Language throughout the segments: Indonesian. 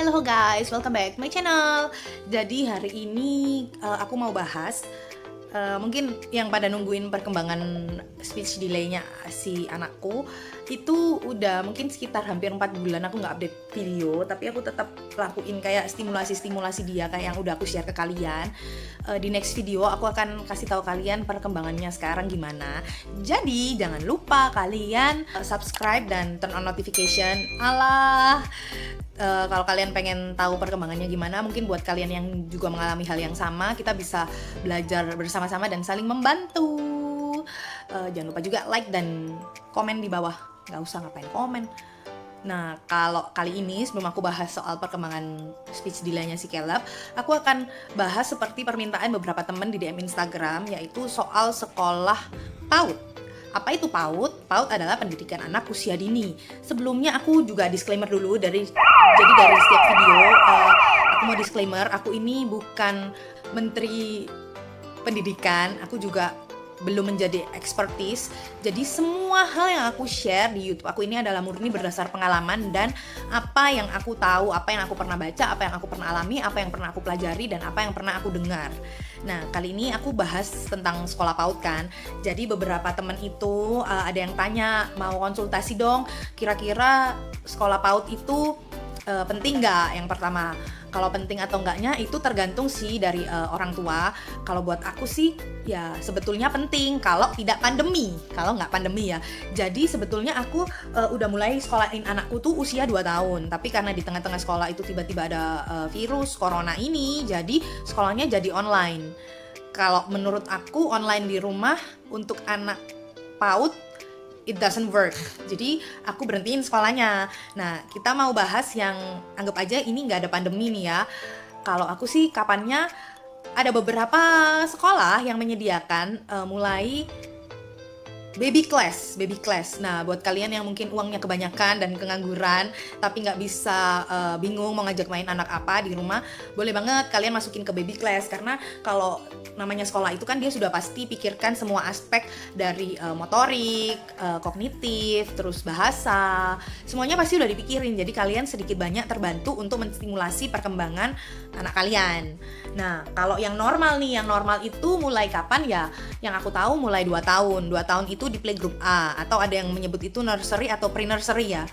Halo guys, welcome back to my channel. Jadi hari ini aku mau bahas mungkin yang pada nungguin perkembangan speech delay-nya si anakku itu udah mungkin sekitar hampir 4 bulan aku nggak update video, tapi aku tetap lakuin kayak stimulasi dia kayak yang udah aku share ke kalian. Di next video aku akan kasih tahu kalian perkembangannya sekarang gimana. Jadi jangan lupa kalian subscribe dan turn on notification. Kalau kalian pengen tahu perkembangannya gimana, mungkin buat kalian yang juga mengalami hal yang sama, kita bisa belajar bersama-sama dan saling membantu. Jangan lupa juga like dan komen di bawah. Nggak usah ngapain komen. Nah, kalau kali ini sebelum aku bahas soal perkembangan speech delay-nya si Caleb, aku akan bahas seperti permintaan beberapa teman di DM Instagram, yaitu soal sekolah PAUD. Apa itu PAUD? PAUD adalah pendidikan anak usia dini. Sebelumnya aku juga disclaimer dulu jadi dari setiap video aku mau disclaimer, aku ini bukan menteri pendidikan, aku juga belum menjadi expertise. Jadi semua hal yang aku share di YouTube aku ini adalah murni berdasar pengalaman dan apa yang aku tahu, apa yang aku pernah baca, apa yang aku pernah alami, apa yang pernah aku pelajari, dan apa yang pernah aku dengar. Nah, kali ini aku bahas tentang sekolah PAUD kan. Jadi beberapa teman itu ada yang tanya, mau konsultasi dong, kira-kira sekolah PAUD itu penting nggak? Yang pertama, kalau penting atau enggaknya itu tergantung sih dari orang tua. Kalau buat aku sih ya sebetulnya penting kalau tidak pandemi. Kalau nggak pandemi ya. Jadi sebetulnya aku udah mulai sekolahin anakku tuh usia 2 tahun. Tapi karena di tengah-tengah sekolah itu tiba-tiba ada virus corona ini, jadi sekolahnya jadi online. Kalau menurut aku online di rumah untuk anak PAUD it doesn't work. Jadi aku berhentiin sekolahnya. Nah, kita mau bahas yang anggap aja ini nggak ada pandemi nih ya. Kalau aku sih kapannya ada beberapa sekolah yang menyediakan mulai baby class. Nah, buat kalian yang mungkin uangnya kebanyakan dan pengangguran, tapi nggak bisa bingung mau ngajak main anak apa di rumah, boleh banget kalian masukin ke baby class. Karena kalau namanya sekolah itu kan dia sudah pasti pikirkan semua aspek dari motorik, kognitif, terus bahasa, semuanya pasti udah dipikirin. Jadi kalian sedikit banyak terbantu untuk menstimulasi perkembangan anak kalian. Nah, kalau yang normal nih, yang normal itu mulai kapan ya? Yang aku tahu mulai 2 tahun. 2 tahun itu di playgroup A, atau ada yang menyebut itu nursery atau pre-nursery ya.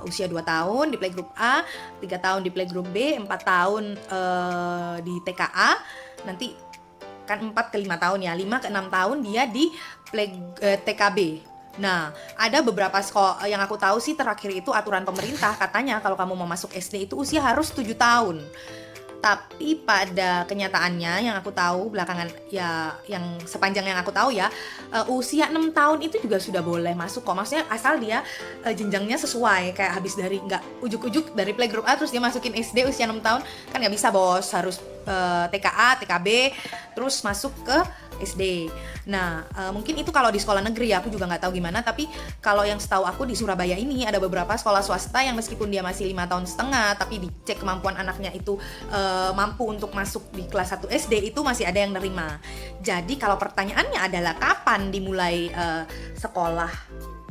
Usia 2 tahun di playgroup A, 3 tahun di playgroup B, 4 tahun di TKA, nanti kan 4 ke 5 tahun ya, 5 ke 6 tahun dia di TKB. Nah, ada beberapa sekolah yang aku tahu sih terakhir itu aturan pemerintah, katanya kalau kamu mau masuk SD itu usia harus 7 tahun. Tapi pada kenyataannya yang aku tahu belakangan ya, yang sepanjang yang aku tahu ya, usia 6 tahun itu juga sudah boleh masuk kok. Maksudnya asal dia jenjangnya sesuai, kayak habis dari nggak ujuk-ujuk dari playgroup A terus dia masukin SD usia 6 tahun, kan nggak bisa bos, harus TKA, TKB, terus masuk ke SD. Nah, mungkin itu kalau di sekolah negeri ya, aku juga nggak tahu gimana. Tapi kalau yang setahu aku di Surabaya ini ada beberapa sekolah swasta yang meskipun dia masih 5 tahun setengah, tapi dicek kemampuan anaknya itu mampu untuk masuk di kelas 1 SD, itu masih ada yang nerima. Jadi kalau pertanyaannya adalah kapan dimulai sekolah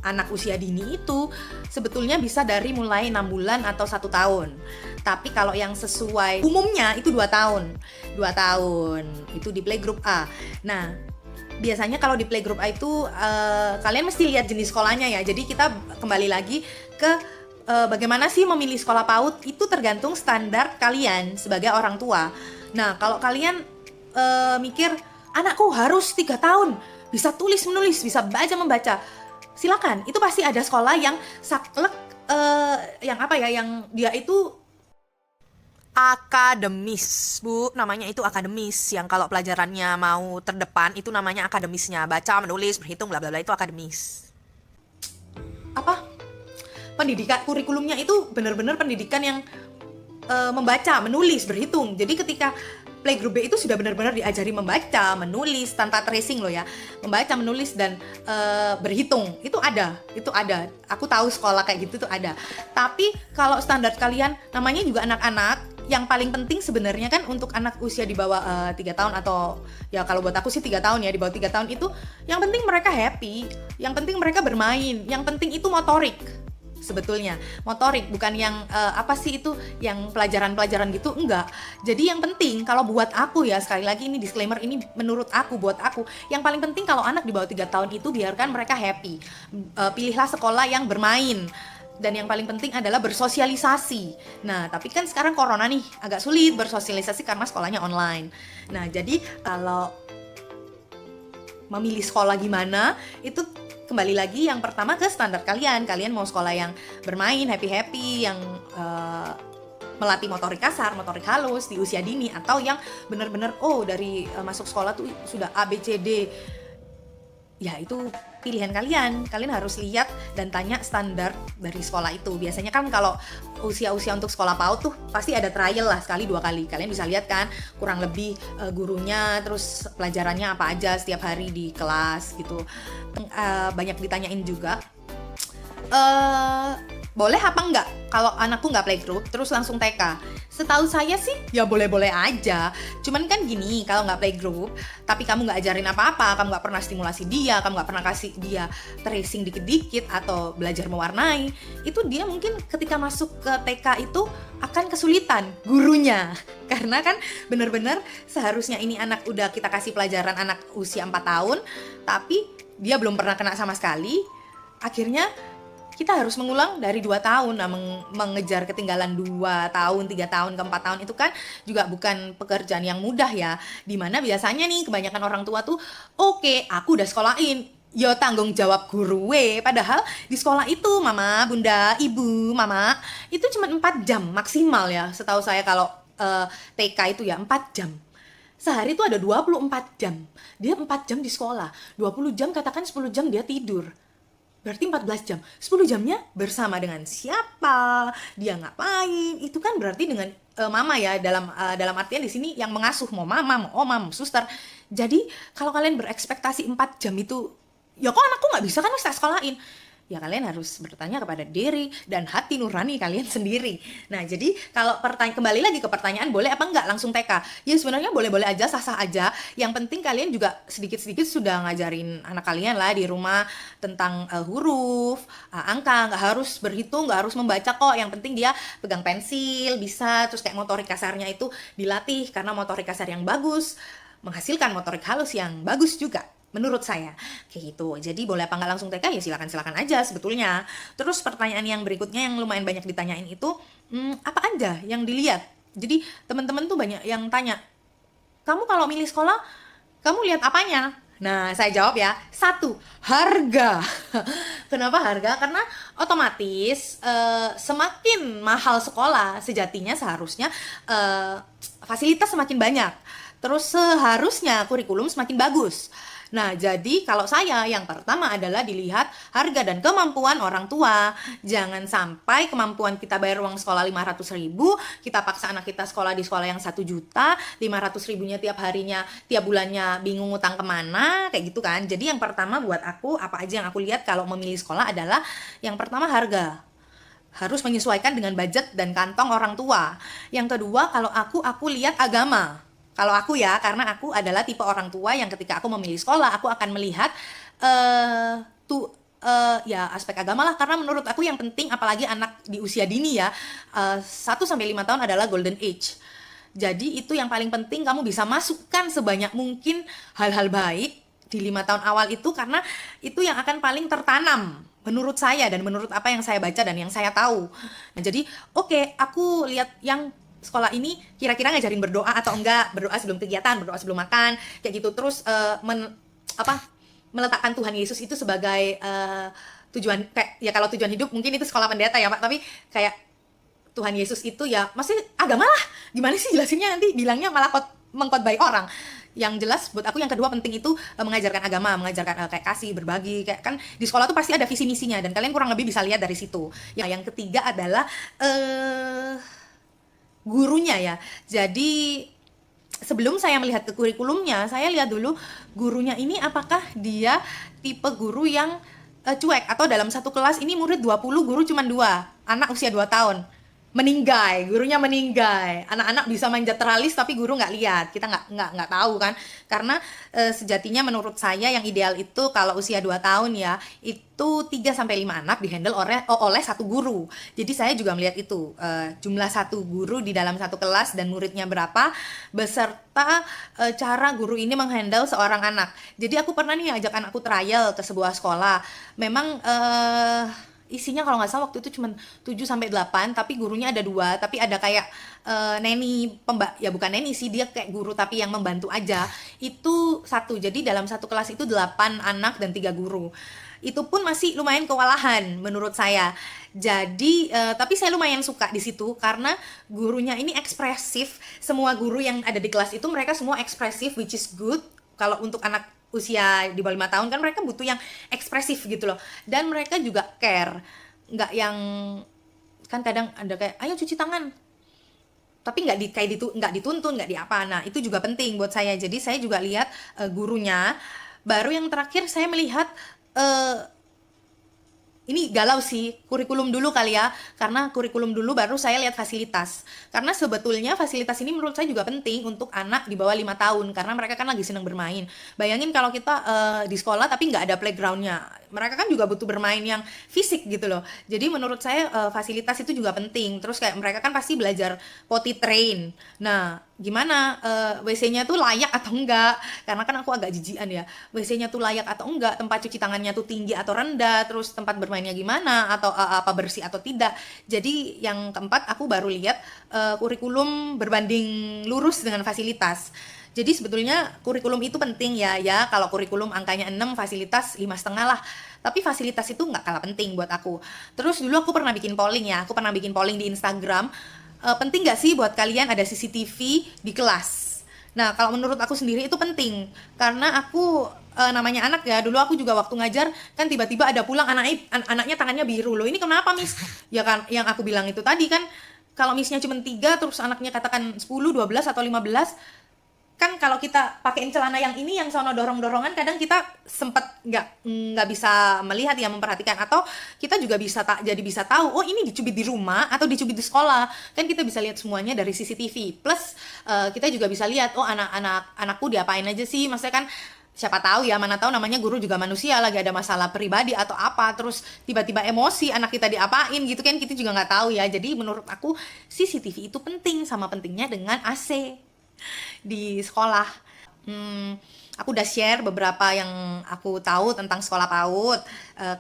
anak usia dini, itu sebetulnya bisa dari mulai 6 bulan atau 1 tahun. Tapi kalau yang sesuai umumnya itu 2 tahun. 2 tahun itu di playgroup A. Nah, biasanya kalau di playgroup A itu kalian mesti lihat jenis sekolahnya ya. Jadi kita kembali lagi ke bagaimana sih memilih sekolah PAUD, itu tergantung standar kalian sebagai orang tua. Nah, kalau kalian mikir anakku harus 3 tahun, bisa tulis menulis, bisa baca membaca, silakan. Itu pasti ada sekolah yang saklek, yang apa ya, yang dia itu akademis, Bu. Namanya itu akademis. Yang kalau pelajarannya mau terdepan itu namanya akademisnya. Baca, menulis, berhitung, bla bla bla, itu akademis. Apa? Pendidikan kurikulumnya itu benar-benar pendidikan yang membaca, menulis, berhitung. Jadi ketika playgroup B itu sudah benar-benar diajari membaca, menulis tanpa tracing loh ya. Membaca, menulis, dan berhitung. Itu ada. Aku tahu sekolah kayak gitu tuh ada. Tapi kalau standar kalian namanya juga anak-anak, yang paling penting sebenarnya kan untuk anak usia di bawah 3 tahun, atau ya kalau buat aku sih 3 tahun ya, di bawah 3 tahun itu yang penting mereka happy, yang penting mereka bermain, yang penting itu motorik. sebetulnya. Motorik, bukan yang apa sih itu, yang pelajaran-pelajaran gitu, enggak. Jadi yang penting kalau buat aku ya, sekali lagi ini disclaimer, ini menurut aku, buat aku, yang paling penting kalau anak di bawah 3 tahun itu biarkan mereka happy. Pilihlah sekolah yang bermain. Dan yang paling penting adalah bersosialisasi. Nah, tapi kan sekarang corona nih, agak sulit bersosialisasi karena sekolahnya online. Nah, jadi kalau memilih sekolah gimana, itu kembali lagi yang pertama ke standar kalian. Kalian mau sekolah yang bermain, happy-happy, yang melatih motorik kasar, motorik halus di usia dini, atau yang benar-benar dari masuk sekolah tuh sudah A, B, C, D. Ya itu pilihan kalian. Kalian harus lihat dan tanya standar dari sekolah itu. Biasanya kan kalau usia-usia untuk sekolah PAUD tuh pasti ada trial lah, sekali 2 kali. Kalian bisa lihat kan kurang lebih gurunya, terus pelajarannya apa aja setiap hari di kelas gitu. Banyak ditanyain juga, boleh apa enggak kalau anakku nggak playgroup terus langsung TK? Setahu saya sih ya boleh-boleh aja. Cuman kan gini, kalau nggak playgroup tapi kamu nggak ajarin apa-apa, kamu nggak pernah stimulasi dia, kamu nggak pernah kasih dia tracing dikit-dikit atau belajar mewarnai, itu dia mungkin ketika masuk ke TK itu akan kesulitan gurunya. Karena kan bener-bener seharusnya ini anak udah kita kasih pelajaran, anak usia 4 tahun tapi dia belum pernah kena sama sekali. Akhirnya kita harus mengulang dari 2 tahun. Nah, mengejar ketinggalan 2 tahun, 3 tahun, ke 4 tahun itu kan juga bukan pekerjaan yang mudah ya. Dimana biasanya nih kebanyakan orang tua tuh, oke, aku udah sekolahin, yo tanggung jawab guru we. Padahal di sekolah itu mama, bunda, ibu, mama, itu cuma 4 jam maksimal ya. Setahu saya kalau TK itu ya 4 jam. Sehari itu ada 24 jam. Dia 4 jam di sekolah, 20 jam, katakan 10 jam dia tidur. Berarti 14 jam. 10 jamnya bersama dengan siapa? Dia ngapain? Itu kan berarti dengan mama ya, dalam artian di sini yang mengasuh, mau mama, mau oma, mau suster. Jadi kalau kalian berekspektasi 4 jam itu, ya kok anakku nggak bisa, kan harus sekolahin. Ya kalian harus bertanya kepada diri dan hati nurani kalian sendiri. Nah, jadi kalau kembali lagi ke pertanyaan boleh apa enggak langsung TK? Ya sebenarnya boleh-boleh aja, sah-sah aja. Yang penting kalian juga sedikit-sedikit sudah ngajarin anak kalian lah di rumah tentang huruf, angka, nggak harus berhitung, nggak harus membaca kok. Yang penting dia pegang pensil, bisa, terus kayak motorik kasarnya itu dilatih, karena motorik kasar yang bagus menghasilkan motorik halus yang bagus juga. Menurut saya kayak gitu. Jadi boleh apa nggak langsung TK? Ya silakan aja sebetulnya. Terus pertanyaan yang berikutnya yang lumayan banyak ditanyain itu, apa aja yang dilihat? Jadi teman-teman tuh banyak yang tanya, kamu kalau milih sekolah kamu lihat apanya? Nah, saya jawab ya, 1, harga. Kenapa harga? Karena otomatis semakin mahal sekolah, sejatinya seharusnya fasilitas semakin banyak. Terus seharusnya kurikulum semakin bagus. Nah, jadi kalau saya yang pertama adalah dilihat harga dan kemampuan orang tua. Jangan sampai kemampuan kita bayar uang sekolah 500.000, kita paksa anak kita sekolah di sekolah yang 1 juta, 500.000-nya tiap harinya, tiap bulannya bingung ngutang kemana, kayak gitu kan. Jadi yang pertama buat aku, apa aja yang aku lihat kalau memilih sekolah adalah yang pertama harga. Harus menyesuaikan dengan budget dan kantong orang tua. Yang kedua, kalau aku lihat agama. Kalau aku ya, karena aku adalah tipe orang tua yang ketika aku memilih sekolah, aku akan melihat ya aspek agama lah. Karena menurut aku yang penting, apalagi anak di usia dini ya, 1-5 tahun adalah golden age. Jadi itu yang paling penting, kamu bisa masukkan sebanyak mungkin hal-hal baik di 5 tahun awal itu, karena itu yang akan paling tertanam menurut saya dan menurut apa yang saya baca dan yang saya tahu. Nah, jadi oke, aku lihat yang sekolah ini kira-kira ngajarin berdoa atau enggak, berdoa sebelum kegiatan, berdoa sebelum makan, kayak gitu. Terus meletakkan Tuhan Yesus itu sebagai tujuan, kayak ya kalau tujuan hidup mungkin itu sekolah pendeta ya Pak, tapi kayak Tuhan Yesus itu ya masih agama lah. Gimana sih jelasinnya, nanti bilangnya malah mengkhotbah orang. Yang jelas buat aku yang kedua penting itu mengajarkan agama, mengajarkan kayak kasih, berbagi, kayak kan di sekolah tuh pasti ada visi misinya dan kalian kurang lebih bisa lihat dari situ. Yang ketiga adalah gurunya ya. Jadi sebelum saya melihat ke kurikulumnya, saya lihat dulu gurunya ini apakah dia tipe guru yang cuek, atau dalam satu kelas ini murid 20, guru cuma 2, anak usia 2 tahun. meninggai, gurunya meninggai. Anak-anak bisa manjat teralis tapi guru nggak lihat. Kita nggak tahu kan. Karena sejatinya menurut saya yang ideal itu kalau usia 2 tahun ya, itu 3 sampai 5 anak dihandle oleh satu guru. Jadi saya juga melihat itu jumlah satu guru di dalam satu kelas dan muridnya berapa beserta cara guru ini menghandle seorang anak. Jadi aku pernah nih ajak anakku trial ke sebuah sekolah. Memang isinya kalau nggak salah waktu itu cuma 7 sampai 8, tapi gurunya ada 2, tapi ada kayak neni ya bukan neni sih, dia kayak guru tapi yang membantu aja. Itu satu. Jadi dalam satu kelas itu 8 anak dan 3 guru. Itu pun masih lumayan kewalahan menurut saya. Jadi tapi saya lumayan suka di situ karena gurunya ini ekspresif. Semua guru yang ada di kelas itu mereka semua ekspresif, which is good. Kalau untuk anak usia di bawah 5 tahun kan mereka butuh yang ekspresif gitu loh, dan mereka juga care, nggak yang kan kadang ada kayak ayo cuci tangan tapi nggak dituntun, nggak di apa. Nah itu juga penting buat saya. Jadi saya juga lihat gurunya. Baru yang terakhir saya melihat ini galau sih, kurikulum dulu kali ya, karena kurikulum dulu baru saya lihat fasilitas. Karena sebetulnya fasilitas ini menurut saya juga penting untuk anak di bawah 5 tahun, karena mereka kan lagi senang bermain. Bayangin kalau kita di sekolah tapi nggak ada playgroundnya, mereka kan juga butuh bermain yang fisik gitu loh. Jadi menurut saya fasilitas itu juga penting. Terus kayak mereka kan pasti belajar potty train. Nah gimana WC-nya tuh layak atau enggak, karena kan aku agak jijian ya, WC-nya tuh layak atau enggak, tempat cuci tangannya tuh tinggi atau rendah, terus tempat bermainnya gimana, atau apa bersih atau tidak. Jadi yang keempat aku baru lihat kurikulum berbanding lurus dengan fasilitas. Jadi sebetulnya kurikulum itu penting ya kalau kurikulum angkanya 6, fasilitas 5,5 lah. Tapi fasilitas itu nggak kalah penting buat aku. Terus dulu aku pernah bikin polling di Instagram. Penting nggak sih buat kalian ada CCTV di kelas? Nah kalau menurut aku sendiri itu penting, karena aku namanya anak ya, dulu aku juga waktu ngajar kan tiba-tiba ada pulang anaknya tangannya biru, loh ini kenapa miss? Ya kan yang aku bilang itu tadi kan, kalau missnya cuma 3 terus anaknya katakan 10, 12 atau 15, kan kalau kita pakein celana yang ini yang sono dorong-dorongan, kadang kita sempet nggak bisa melihat ya, memperhatikan, atau kita juga jadi bisa tahu oh ini dicubit di rumah atau dicubit di sekolah, kan kita bisa lihat semuanya dari CCTV. Plus kita juga bisa lihat oh anakku diapain aja sih, maksudnya kan siapa tahu ya, mana tahu namanya guru juga manusia, lagi ada masalah pribadi atau apa, terus tiba-tiba emosi anak kita diapain gitu kan, kita juga nggak tahu ya. Jadi menurut aku CCTV itu penting, sama pentingnya dengan AC di sekolah. Aku udah share beberapa yang aku tahu tentang sekolah PAUD.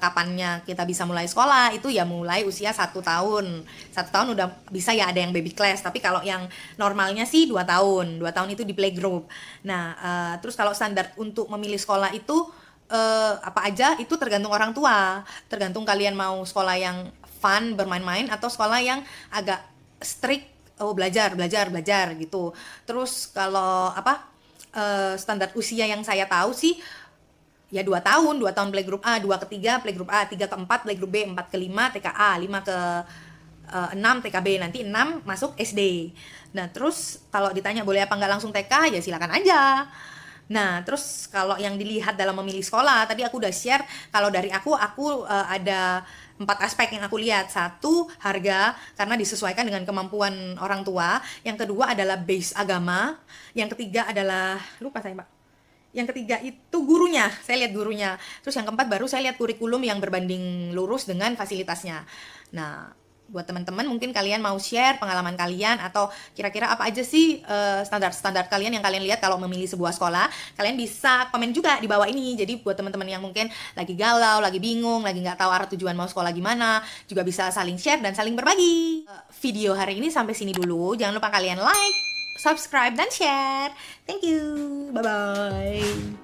Kapannya kita bisa mulai sekolah itu ya mulai usia 1 tahun. 1 tahun udah bisa ya, ada yang baby class. Tapi kalau yang normalnya sih 2 tahun. 2 tahun itu di playgroup. Nah terus kalau standar untuk memilih sekolah itu apa aja itu tergantung orang tua. Tergantung kalian mau sekolah yang fun, bermain-main, atau sekolah yang agak strict, belajar gitu. Terus kalau standar usia yang saya tahu sih ya 2 tahun playgroup A, 2 ke 3 playgroup A, 3 ke 4 playgroup B, 4 ke 5 TKA, 5 ke 6 TKB, nanti 6 masuk SD. Nah terus kalau ditanya boleh apa nggak langsung TK, ya silakan aja. Nah terus kalau yang dilihat dalam memilih sekolah, tadi aku udah share, kalau dari aku ada 4 aspek yang aku lihat. 1, harga, karena disesuaikan dengan kemampuan orang tua. Yang kedua adalah base agama. Yang ketiga adalah, lupa saya Pak. Yang ketiga itu gurunya, saya lihat gurunya. Terus yang keempat baru saya lihat kurikulum yang berbanding lurus dengan fasilitasnya. Nah buat teman-teman mungkin kalian mau share pengalaman kalian, atau kira-kira apa aja sih standar-standar kalian yang kalian lihat kalau memilih sebuah sekolah, kalian bisa komen juga di bawah ini. Jadi buat teman-teman yang mungkin lagi galau, lagi bingung, lagi nggak tahu arah tujuan mau sekolah gimana, juga bisa saling share dan saling berbagi. Video hari ini sampai sini dulu. Jangan lupa kalian like, subscribe, dan share. Thank you, bye-bye.